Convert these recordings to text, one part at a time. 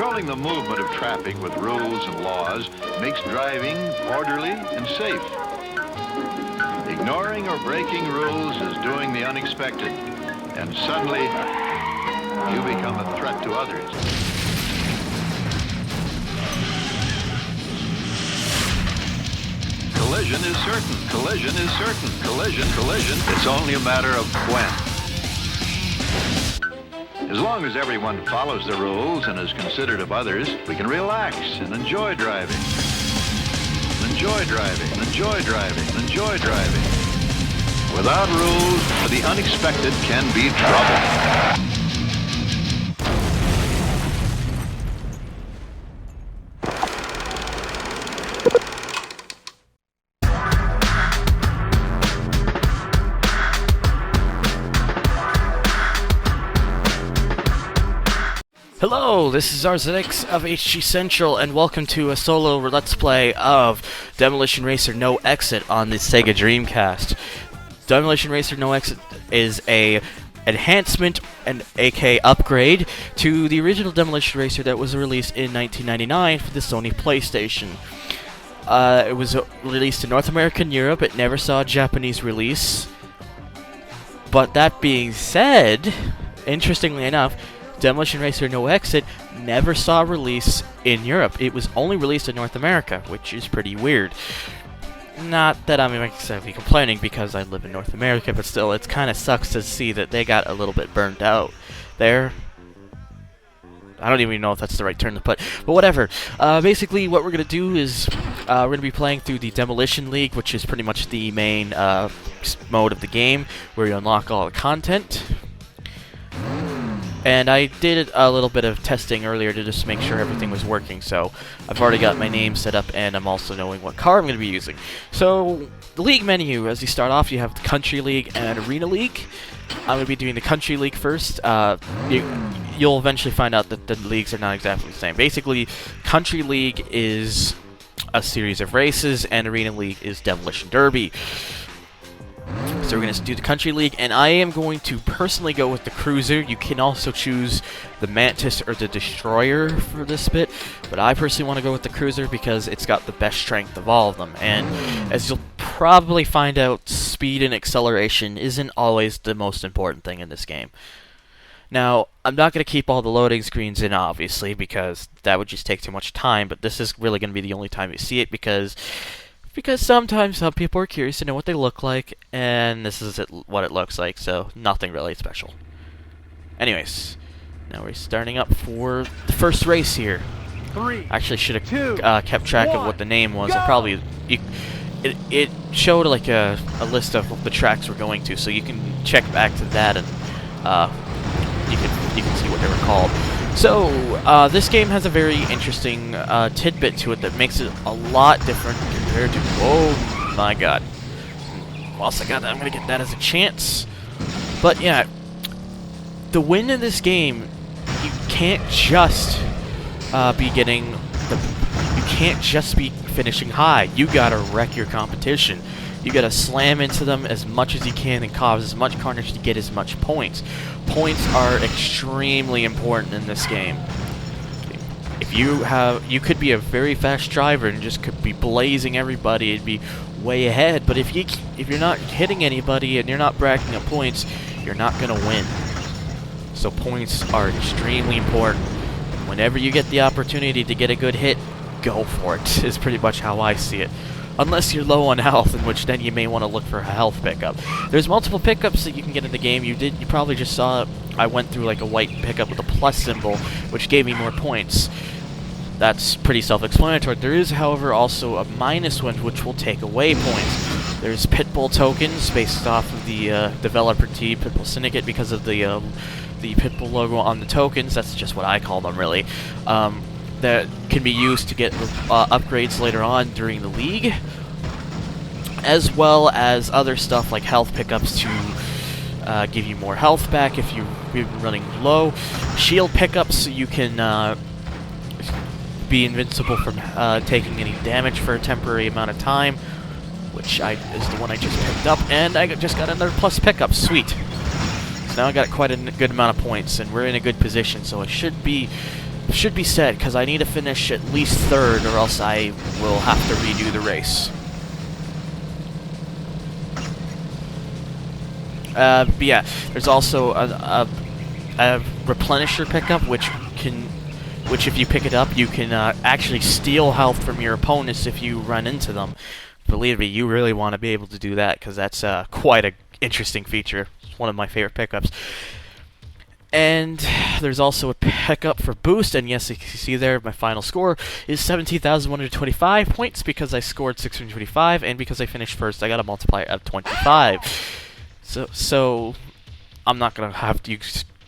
Controlling the movement of traffic with rules and laws makes driving orderly and safe. Ignoring or breaking rules is doing the unexpected, and suddenly you become a threat to others. Collision is certain. Collision is certain. Collision. It's only a matter of when. As long as everyone follows the rules and is considerate of others, we can relax and enjoy driving. Enjoy driving. Without rules, the unexpected can be trouble. Hello, this is RZX of HG Central, and welcome to a solo Let's Play of Demolition Racer No Exit on the Sega Dreamcast. Demolition Racer No Exit is a enhancement and aka upgrade to the original Demolition Racer that was released in 1999 for the Sony PlayStation. It was released in North America and Europe. It never saw a Japanese release. But that being said, interestingly enough, Demolition Racer No Exit never saw a release in Europe. It was only released in North America, which is pretty weird. Not that I'm exactly complaining because I live in North America, but still, it kind of sucks to see that they got a little bit burned out there. I don't even know if that's the right term to put, but whatever. Basically, what we're going to do is we're going to be playing through the Demolition League, which is pretty much the main mode of the game, where you unlock all the content. And I did a little bit of testing earlier to just make sure everything was working, so I've already got my name set up, and I'm also knowing what car I'm going to be using. So, the League menu, as you start off, you have the Country League and Arena League. I'm going to be doing the Country League first. You'll eventually find out that the leagues are not exactly the same. Basically, Country League is a series of races, and Arena League is Demolition Derby. So we're going to do the Country League, and I am going to personally go with the Cruiser. You can also choose the Mantis or the Destroyer for this bit, but I personally want to go with the Cruiser because it's got the best strength of all of them. And as you'll probably find out, speed and acceleration isn't always the most important thing in this game. Now, I'm not going to keep all the loading screens in, obviously, because that would just take too much time, but this is really going to be the only time you see it because sometimes some people are curious to know what they look like, and this is what it looks like, so nothing really special. Anyways, now we're starting up for the first race here. Actually, should have kept track of what the name was. It showed like a list of the tracks we're going to, so you can check back to that and you can see what they were called. So, this game has a very interesting tidbit to it that makes it a lot different compared to... Oh my god. Whilst I got that, I'm going to get that as a chance. But yeah, the win in this game, you can't just be getting... You can't just be finishing high. You gotta wreck your competition. You gotta slam into them as much as you can and cause as much carnage to get as much points. Points are extremely important in this game. If you could be a very fast driver and just could be blazing everybody and be way ahead, but if you're not hitting anybody and you're not racking up points, you're not gonna win. So points are extremely important. Whenever you get the opportunity to get a good hit, go for it, is pretty much how I see it. Unless you're low on health, in which then you may want to look for a health pickup. There's multiple pickups that you can get in the game. You probably just saw I went through like a white pickup with a plus symbol, which gave me more points. That's pretty self-explanatory. There is, however, also a minus one, which will take away points. There's Pitbull tokens based off of the developer team, Pitbull Syndicate, because of the Pitbull logo on the tokens. That's just what I call them, really. That can be used to get upgrades later on during the league, as well as other stuff like health pickups to give you more health back if you've been running low. Shield pickups so you can be invincible from taking any damage for a temporary amount of time, which is the one I just picked up, and I just got another plus pickup. Sweet. So now I got quite a good amount of points, and we're in a good position, so it should be should be set, because I need to finish at least 3rd, or else I will have to redo the race. But yeah, there's also a replenisher pickup, which if you pick it up, you can actually steal health from your opponents if you run into them. Believe me, you really want to be able to do that, because that's quite an interesting feature. It's one of my favorite pickups. And there's also a pickup for boost, and yes, you can see there, my final score is 17,125 points, because I scored 625, and because I finished first, I got a multiplier of 25. So I'm not going to have to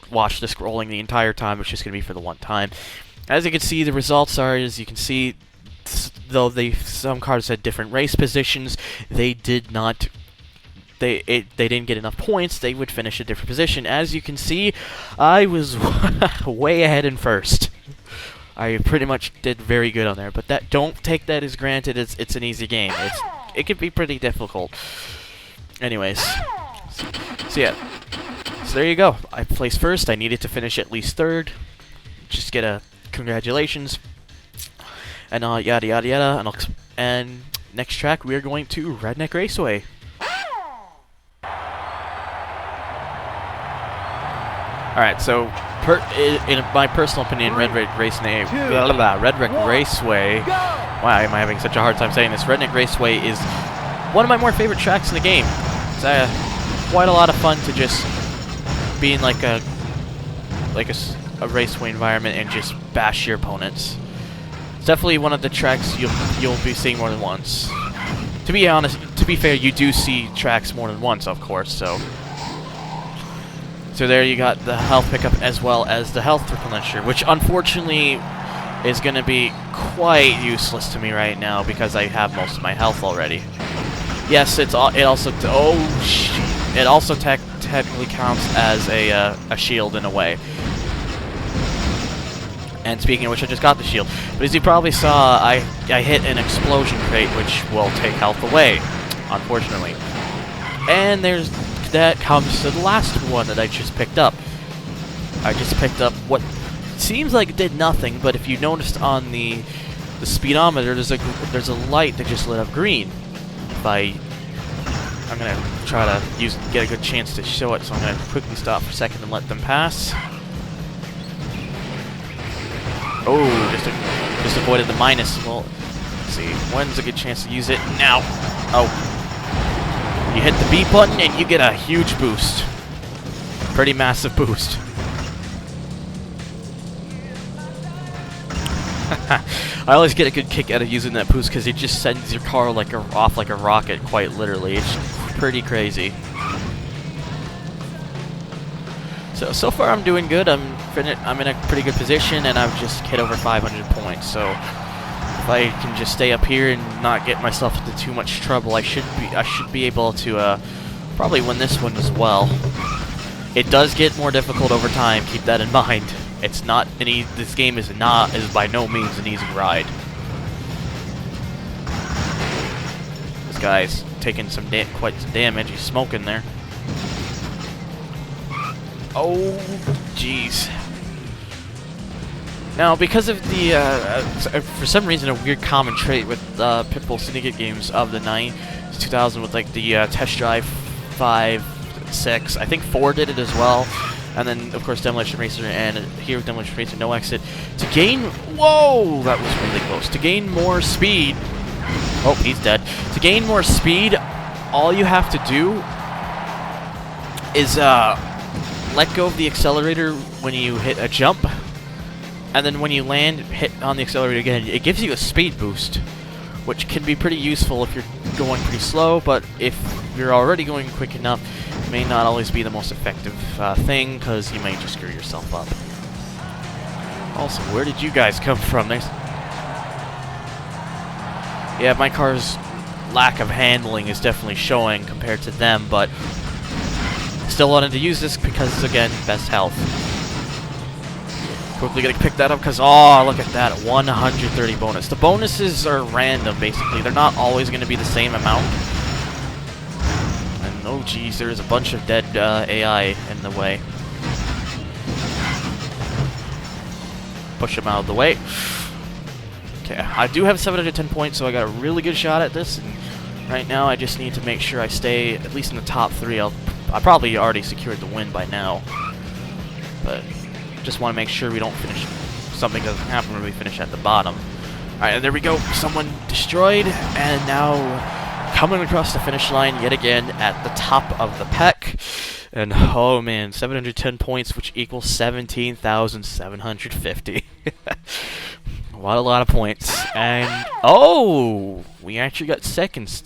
watch the scrolling the entire time, it's just going to be for the one time. As you can see, the results are, as you can see, though some cars had different race positions, they did not... They didn't get enough points, they would finish a different position. As you can see, I was way ahead in first. I pretty much did very good on there, but don't take that as granted. It's an easy game. It could be pretty difficult. Anyways, so yeah. So there you go. I placed first. I needed to finish at least 3rd. Just get a congratulations. And yada yada yada. And next track we are going to Redneck Raceway. Alright, so in my personal opinion, Redneck Raceway. Why am I having such a hard time saying this? Redneck Raceway is one of my more favorite tracks in the game. It's quite a lot of fun to just be in like a raceway environment and just bash your opponents. It's definitely one of the tracks you'll be seeing more than once. To be honest, to be fair, you do see tracks more than once, of course. So there you got the health pickup as well as the health replenisher, which unfortunately is going to be quite useless to me right now because I have most of my health already. Yes, it also technically counts as a shield in a way. And speaking of which, I just got the shield. But as you probably saw, I hit an explosion crate, which will take health away, unfortunately. And that comes to the last one that I just picked up. I just picked up what seems like it did nothing, but if you noticed on the speedometer, there's a light that just lit up green. I'm gonna try to get a good chance to show it, so I'm gonna quickly stop for a second and let them pass. Oh, just avoided the minus. Well, let's see. When's a good chance to use it? Now. Oh. You hit the B button and you get a huge boost. Pretty massive boost. I always get a good kick out of using that boost because it just sends your car off like a rocket, quite literally. It's pretty crazy. So far I'm doing good. I'm in a pretty good position, and I've just hit over 500 points. So if I can just stay up here and not get myself into too much trouble, I should be able to probably win this one as well. It does get more difficult over time. Keep that in mind. It's not this game is by no means an easy ride. This guy's taking quite some damage. He's smoking there. Oh, jeez. Now, because of the, for some reason, a weird common trait with Pitbull Syndicate games of the 2000 with like the Test Drive 5, 6, I think 4 did it as well, and then of course Demolition Racer, and here with Demolition Racer No Exit, to gain, whoa, that was really close, to gain more speed, oh, he's dead, to gain more speed, all you have to do is let go of the accelerator when you hit a jump, and then when you land, hit on the accelerator again. It gives you a speed boost, which can be pretty useful if you're going pretty slow, but if you're already going quick enough, it may not always be the most effective thing, because you may just screw yourself up. Also, where did you guys come from? Yeah, my car's lack of handling is definitely showing compared to them, but still wanted to use this because, again, best health. Quickly gonna pick that up because, oh, look at that, 130 bonus. The bonuses are random, basically. They're not always going to be the same amount. And, oh, geez, there's a bunch of dead AI in the way. push him out of the way. Okay, I do have 710 points, so I got a really good shot at this. And right now, I just need to make sure I stay at least in the top 3. I probably already secured the win by now, but just want to make sure we don't finish. Something doesn't happen when we finish at the bottom. All right, and there we go. Someone destroyed, and now coming across the finish line yet again at the top of the pack. And oh man, 710 points, which equals 17,750. What a lot of points. And oh, we actually got seconds.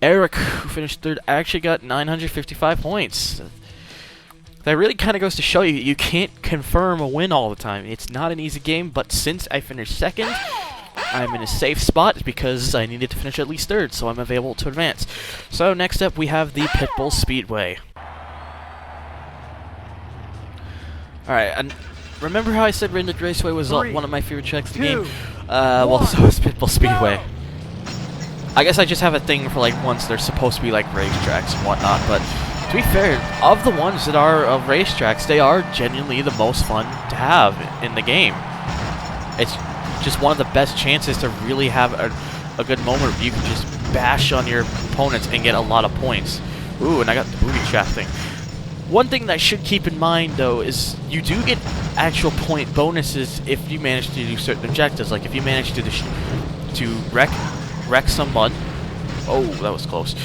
Eric, who finished third, actually got 955 points. That really kind of goes to show you can't confirm a win all the time. It's not an easy game, but since I finished second, I'm in a safe spot because I needed to finish at least third, so I'm available to advance. So next up, we have the Pitbull Speedway. Alright, and remember how I said Redneck Raceway was one of my favorite tracks in the game? Well, so is Pitbull Speedway. I guess I just have a thing for, like, once they're supposed to be, like, racetracks and whatnot, but to be fair, of the ones that are of racetracks, they are genuinely the most fun to have in the game. It's just one of the best chances to really have a good moment where you can just bash on your opponents and get a lot of points. Ooh, and I got the booby trap thing. One thing that I should keep in mind, though, is you do get actual point bonuses if you manage to do certain objectives. Like if you manage to wreck someone. Oh, that was close.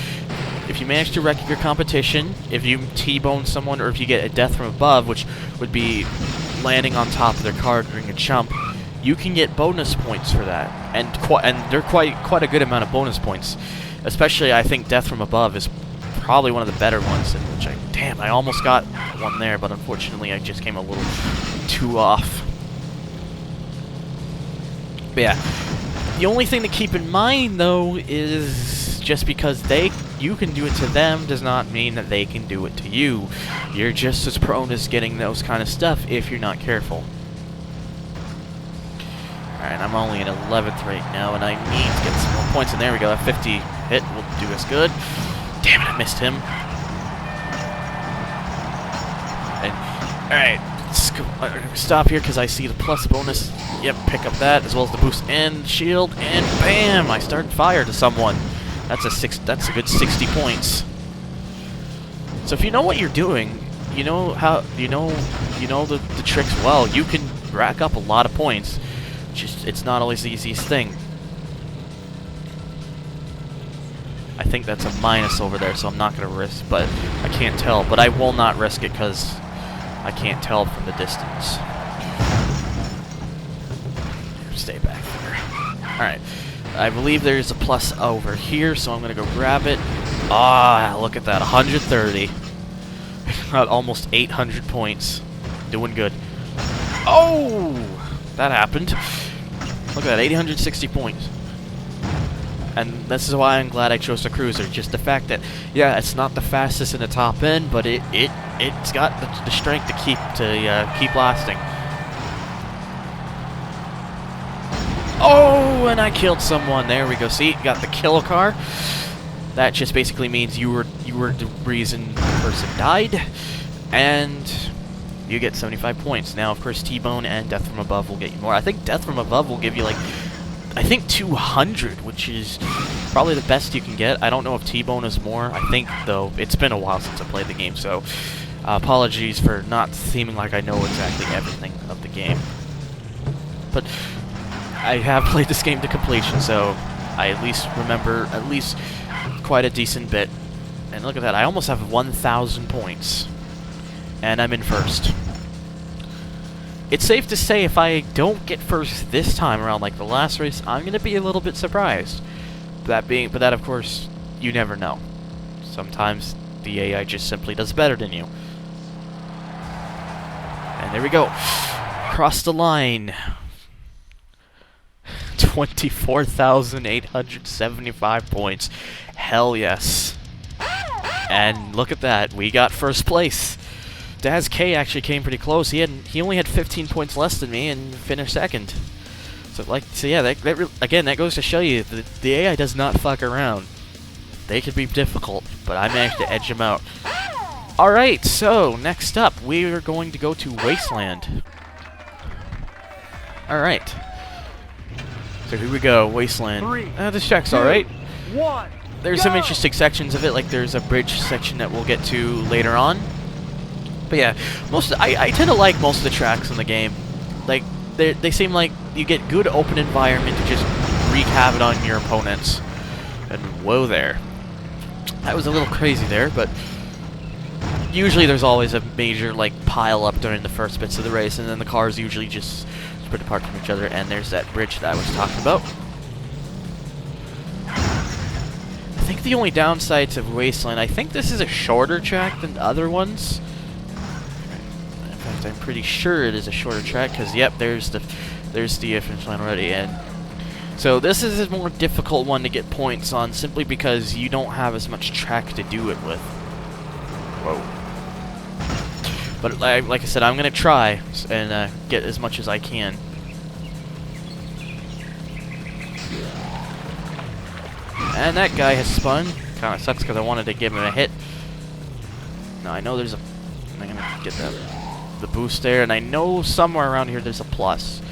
If you manage to wreck your competition, if you T-bone someone, or if you get a death from above, which would be landing on top of their car during a jump, you can get bonus points for that, and they're quite a good amount of bonus points. Especially, I think death from above is probably one of the better ones. In which I almost got one there, but unfortunately, I just came a little too off. But yeah, the only thing to keep in mind though is just because you can do it to them does not mean that they can do it to you. You're just as prone as getting those kind of stuff if you're not careful. Alright, I'm only in 11th right now, and I need to get some more points, and there we go, a 50 hit will do us good. Damn it, I missed him. And, alright, let's go, stop here because I see the plus bonus. Yep, pick up that, as well as the boost and shield, and bam! I started fire to someone. That's a good 60 points. So if you know what you're doing, you know the tricks well, you can rack up a lot of points. Just it's not always the easiest thing. I think that's a minus over there, so I'm not gonna risk, but I can't tell. But I will not risk it because I can't tell from the distance. Stay back there. Alright. I believe there's a plus over here, so I'm going to go grab it. Ah, look at that, 130. Got almost 800 points. Doing good. Oh! That happened. Look at that, 860 points. And this is why I'm glad I chose the cruiser. Just the fact that, yeah, it's not the fastest in the top end, but it's got the strength to keep lasting. Oh, and I killed someone. There we go. See, got the kill car. That just basically means you were the reason the person died, and you get 75 points. Now, of course, T-bone and death from above will get you more. I think death from above will give you like, I think 200, which is probably the best you can get. I don't know if T-bone is more. I think though it's been a while since I played the game, so apologies for not seeming like I know exactly everything of the game. But I have played this game to completion, so I at least remember at least quite a decent bit. And look at that, I almost have 1,000 points. And I'm in first. It's safe to say if I don't get first this time around like the last race, I'm going to be a little bit surprised. But that of course, you never know. Sometimes the AI just simply does better than you. And there we go. Cross the line. 24,875 points. Hell yes. And look at that, we got first place. Daz K actually came pretty close. He only had 15 points less than me and finished second. So yeah, again, that goes to show you that the AI does not fuck around. They can be difficult, but I managed to edge them out. All right, so next up, we are going to go to Wasteland. Alright. So here we go, Wasteland. This track's alright. There's some interesting sections of it, like there's a bridge section that we'll get to later on. But yeah, I tend to like most of the tracks in the game. Like, they seem like you get good open environment to just wreak havoc on your opponents. And whoa there. That was a little crazy there, but usually there's always a major like pile up during the first bits of the race, and then the cars usually just split apart from each other, and there's that bridge that I was talking about. I think the only downsides of Wasteland, I think this is a shorter track than the other ones. In fact, I'm pretty sure it is a shorter track, because yep, there's the finish line already, and so this is a more difficult one to get points on, simply because you don't have as much track to do it with. Whoa. But like I said, I'm going to try and get as much as I can. And that guy has spun. Kind of sucks because I wanted to give him a hit. Now I know there's a... I'm going to get the boost there, and I know somewhere around here there's a plus.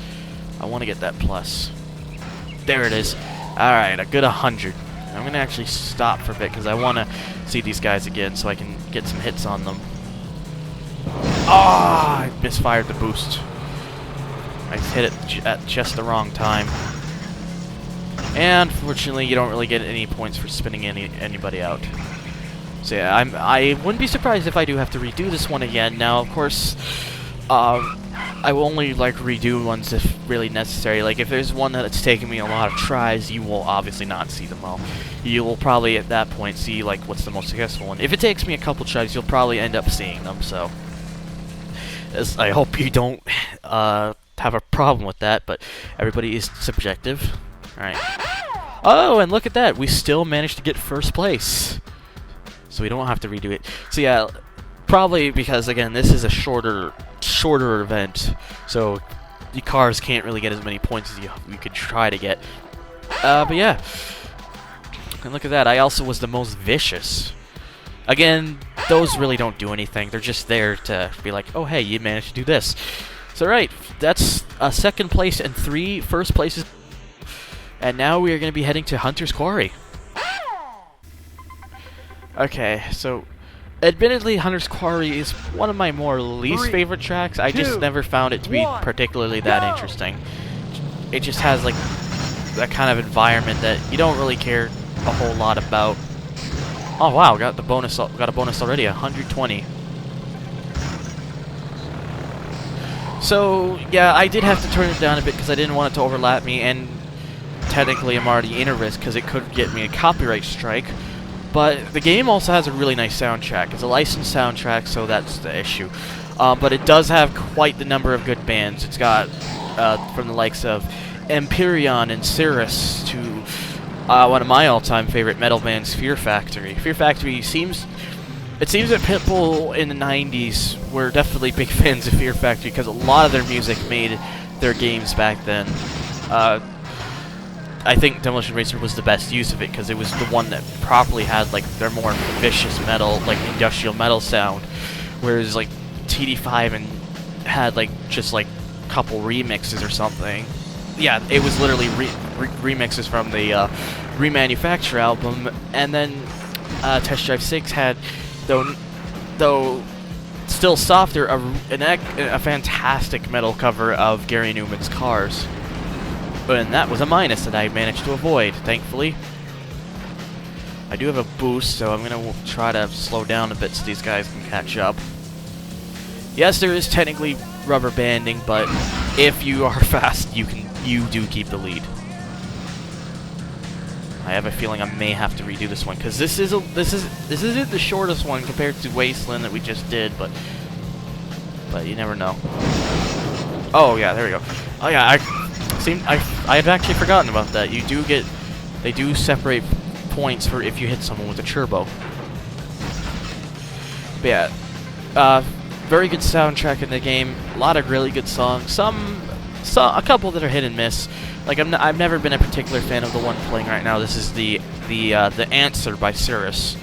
I want to get that plus. There it is. Alright, a good 100. I'm going to actually stop for a bit because I want to see these guys again so I can get some hits on them. Ah! I misfired the boost. I hit it at just the wrong time. And unfortunately, you don't really get any points for spinning anybody out. So yeah, I wouldn't be surprised if I do have to redo this one again. Now, of course, I will only like redo ones if really necessary. Like if there's one that's taken me a lot of tries, you will obviously not see them all. You will probably at that point see like what's the most successful one. If it takes me a couple tries, you'll probably end up seeing them. So I hope you don't have a problem with that. But everybody is subjective. All right. Oh, and look at that. We still managed to get first place. So we don't have to redo it. So yeah, probably because, again, this is a shorter event. So the cars can't really get as many points as you could try to get. But yeah. And look at that. I also was the most vicious. Again, those really don't do anything. They're just there to be like, oh, hey, you managed to do this. So right, that's second place and 3 first places. And now we are going to be heading to Hunter's Quarry. Okay, so admittedly, Hunter's Quarry is one of my more least favorite tracks. I just never found it to be particularly that interesting. It just has like that kind of environment that you don't really care a whole lot about. Oh wow, got a bonus already, 120. So yeah, I did have to turn it down a bit because I didn't want it to overlap me, and technically I'm already in a risk because it could get me a copyright strike. But the game also has a really nice soundtrack. It's a licensed soundtrack, so that's the issue. But it does have quite the number of good bands. It's got from the likes of Empyrean and Cirrus to one of my all-time favorite metal bands, Fear Factory. Fear Factory it seems that Pitbull in the 90s were definitely big fans of Fear Factory because a lot of their music made their games back then. I think Demolition Racer was the best use of it because it was the one that properly had like their more vicious metal, like industrial metal sound, whereas like TD5 and had like just like a couple remixes or something. Yeah, it was literally remixes from the Remanufacture album, and then Test Drive 6 had, though still softer, a fantastic metal cover of Gary Numan's Cars. And that was a minus that I managed to avoid, thankfully. I do have a boost, so I'm going to try to slow down a bit so these guys can catch up. Yes, there is technically rubber banding, but if you are fast, you do keep the lead. I have a feeling I may have to redo this one because this isn't the shortest one compared to Wasteland that we just did, but you never know. Oh yeah, there we go. Oh yeah, I had actually forgotten about that. They do separate points for if you hit someone with a turbo. But yeah, very good soundtrack in the game. A lot of really good songs. A couple that are hit and miss. Like I've never been a particular fan of the one playing right now. This is the Answer by Cirrus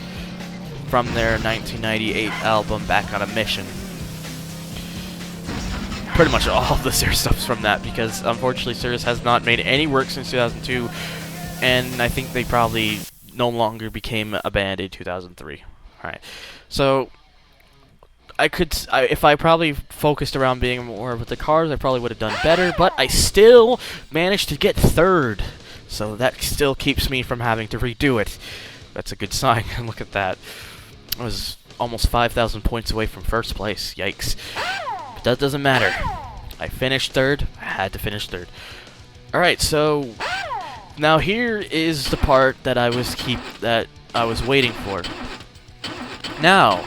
from their 1998 album Back on a Mission. pretty much all of the Cirrus stuff's from that, because unfortunately Cirrus has not made any work since 2002, and I think they probably no longer became a band in 2003. Alright, so if I probably focused around being more with the cars, I probably would have done better, but I still managed to get third. So that still keeps me from having to redo it. That's a good sign. Look at that. I was almost 5,000 points away from first place. Yikes. But that doesn't matter. I finished third. I had to finish third. Alright, so now here is the part that I was waiting for. Now,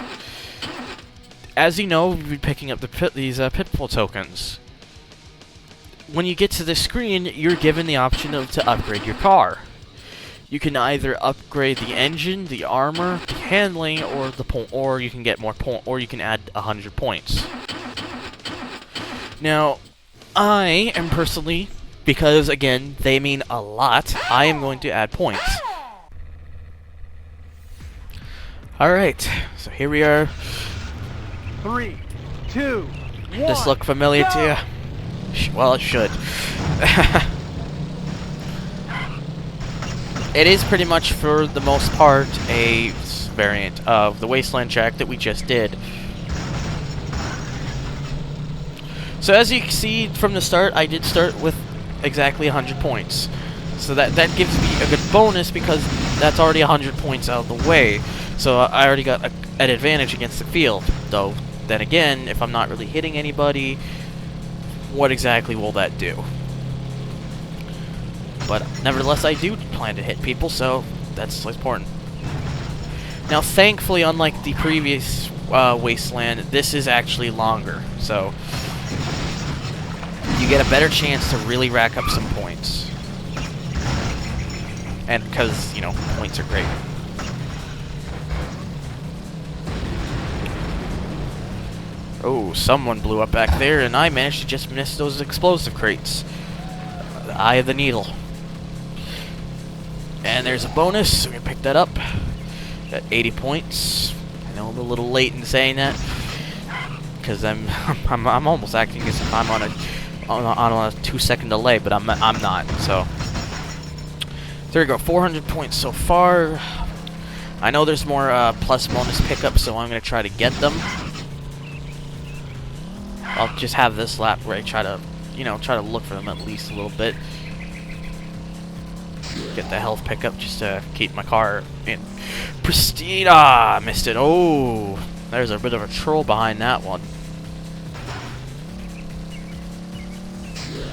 as you know, we've been picking up these Pitbull tokens. When you get to the screen, you're given the option to upgrade your car. You can either upgrade the engine, the armor, the handling, or you can get more or you can add 100 points. Now, I am personally, because again they mean a lot, I am going to add points. All right, so here we are. 3, 2, 1. This look familiar to you? Well, it should. It is pretty much, for the most part, a variant of the Wasteland track that we just did. So as you can see from the start, I did start with exactly 100 points. So that gives me a good bonus, because that's already 100 points out of the way. So I already got an advantage against the field, though. Then again, if I'm not really hitting anybody, what exactly will that do? But nevertheless, I do plan to hit people, so that's important. Now, thankfully, unlike the previous Wasteland, this is actually longer, so you get a better chance to really rack up some points. And because, you know, points are great. Oh, someone blew up back there, and I managed to just miss those explosive crates. The eye of the needle. And there's a bonus, so we're gonna pick that up. Got 80 points. I know I'm a little late in saying that, because I'm almost acting as if I'm on a 2-second delay, but I'm not. So there we go, 400 points so far. I know there's more plus bonus pickups, so I'm gonna try to get them. I'll just have this lap where I try to look for them at least a little bit. Get the health pickup just to keep my car in pristine. Ah, missed it. Oh, there's a bit of a troll behind that one.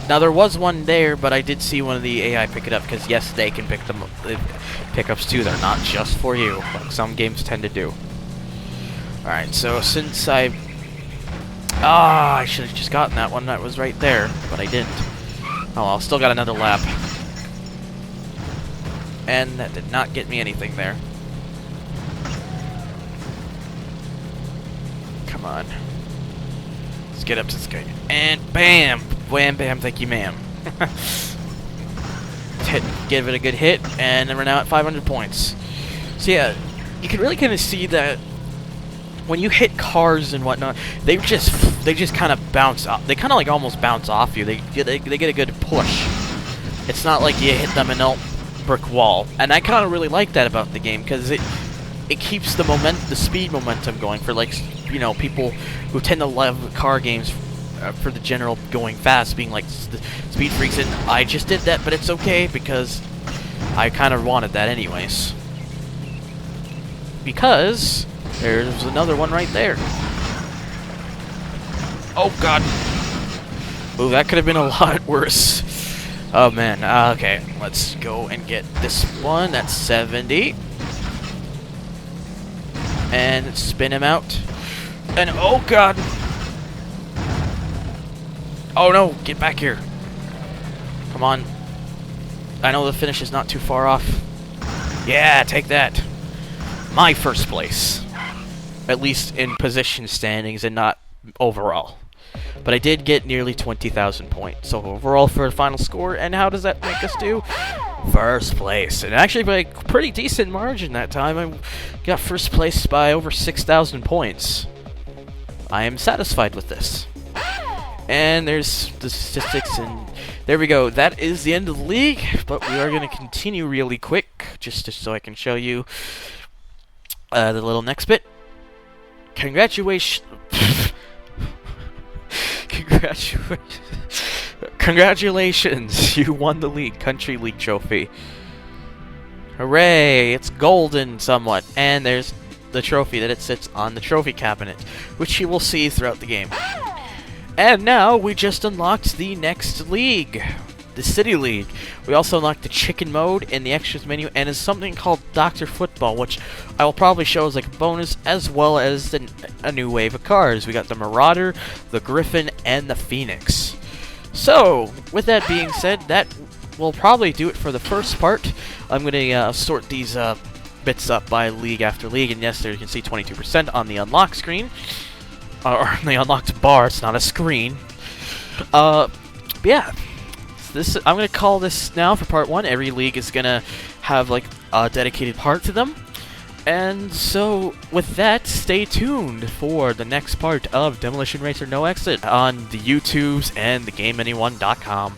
Now there was one there, but I did see one of the AI pick it up, because yes, they can pick them up. Pickups too. They're not just for you, like some games tend to do. All right, so since I should have just gotten that one that was right there, but I didn't. Oh well, still got another lap. And that did not get me anything there. Come on. Let's get up to this guy. And bam! Wham bam, thank you ma'am. Give it a good hit, and then we're now at 500 points. So yeah, you can really kind of see that when you hit cars and whatnot, they just kind of bounce off. They kind of like almost bounce off you. They get a good push. It's not like you hit them and brick wall, and I kind of really like that about the game, because it keeps the speed momentum going for, like, you know, people who tend to love car games for the general going fast, being like the speed freaks. And I just did that, but it's okay, because I kind of wanted that anyways, because there's another one right there. Oh god. Oh, that could have been a lot worse. Oh man, okay, let's go and get this one. That's 70. And spin him out. And oh god! Oh no, get back here. Come on. I know the finish is not too far off. Yeah, take that. My first place. At least in position standings and not overall. But I did get nearly 20,000 points. So overall for the final score, and how does that make us do? First place. And actually by a pretty decent margin that time. I got first place by over 6,000 points. I am satisfied with this. And there's the statistics, and there we go. That is the end of the league, but we are going to continue really quick, just so I can show you the little next bit. Congratulations. Congratulations, you won the league, Country League trophy. Hooray, it's golden somewhat, and there's the trophy that it sits on the trophy cabinet, which you will see throughout the game. And now we just unlocked the next league, the City League. We also unlocked the chicken mode in the extras menu, and is something called Dr. Football, which I will probably show as like a bonus, as well as a new wave of cars. We got the Marauder, the Griffin, and the Phoenix. So, with that being said, that will probably do it for the first part. I'm going to sort these bits up by league after league, and yes, there you can see 22% on the unlock screen. Or on the unlocked bar, it's not a screen. But yeah. I'm going to call this now for part 1. Every league is going to have like a dedicated part to them. And so, with that, stay tuned for the next part of Demolition Racer No Exit on the YouTubes and theGameAnyone.com.